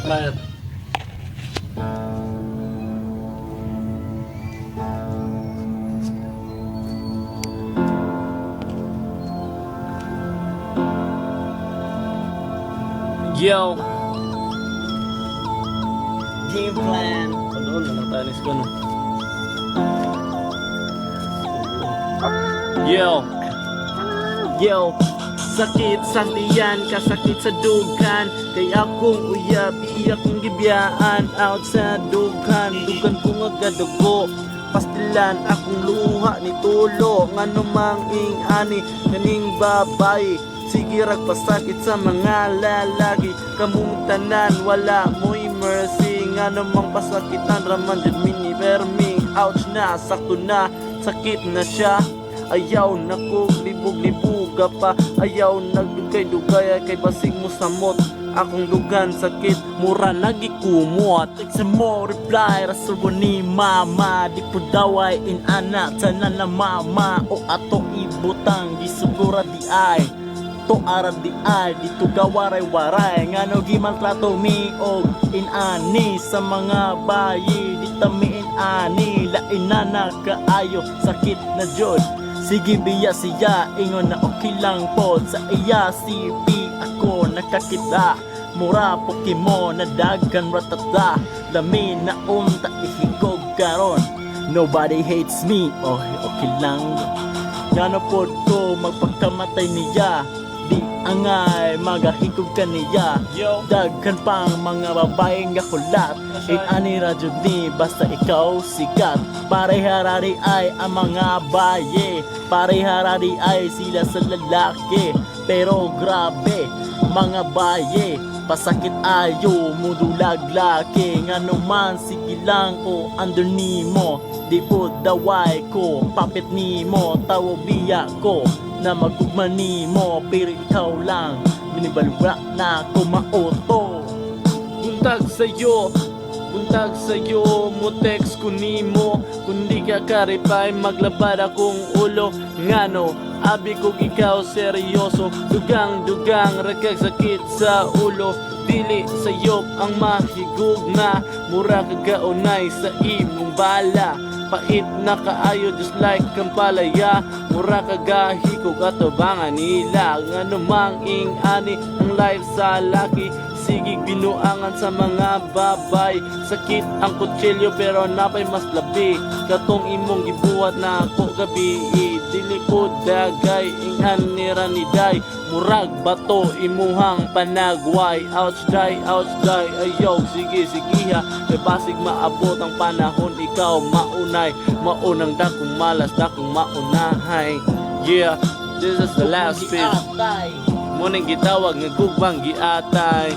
Smile. Yo! Game plan. Ano na natanis ko no? Yo! Yo! Sakit sa tiyan, kasakit sa dugan. Kaya akong uyab, iyak kong gibiyaan. Out sa dugan, dugan kong agadugo. Pastilan akong luha ni tulo. Ngano mang ing-ani, kaning babay. Sige ragpasakit sa mga lalaki. Kamong tanan, wala mo'y mercy. Ngano mang pasakitan, raman dyan mini vermi. Ouch na, sakto na, sakit na siya. Ayaw na ko, libog-libuga pa. Ayaw nagdugay-dugay, kay basig mo samot. Akong dugan sakit, mura nagikumot. Text mo reply, rasubo ni mama. Di po daway in anak, tanan na mama. O ato ibutang, gisugura di ay. To ara di ay, dito gawaray-waray. Ngano gimaltrato mi og inani sa mga bayi. Di tami inani, lain na kaayo, sakit na jud. Sige biya siya, ingon na okay lang po. Sa iya sipi ako nakakita. Mura Pokemon na dagan ratata. Lami na unta ihigog karon. Nobody hates me, oh okay lang. Ngano pod ko magpagkamatay niya. Di angay magahigog ka niya. Daghan pang mga babaeng gakulat. Inani radyo ni basta ikaw sikat. Pareharari ay ang mga baye. Pareharari ay sila sa lalaki. Pero grabe mga baye, pasakit ayo mudulag laki. Ngano man sige lang o under ni mo. Di po daway ko, papit ni mo. Tawo biya ko na magugma ni mo. Pero ikaw lang, minibalwa na kumauto. Buntag sa'yo, buntag sa'yo, mo text ko ni mo. Kundi ka karipay, maglabad akong ulo. Ngano, abi ko ikaw seryoso. Dugang-dugang, ragkag sakit sa ulo. Dili sayop ang mahigugma. Mura kagaunay sa imong bala. Pait na kaayo just like kang palaya. Mura kagahikog at abangan nila. Ngano mang ing-ani ang life sa laki. Sige binuangan sa mga babay. Sakit ang kutsilyo pero napay mas labi. Katong imong gibuhat na ako gabi. Dili ko dagay inghan ni raniday. Murag bato imuhang panagway. Ouch die, ayaw sige ha. Kay basig maabot ang panahon. Ikaw maunay, maunang dakong malas, dakong maunahay. Yeah, this is the last piece. Muning gitawag nga gugbang giatay.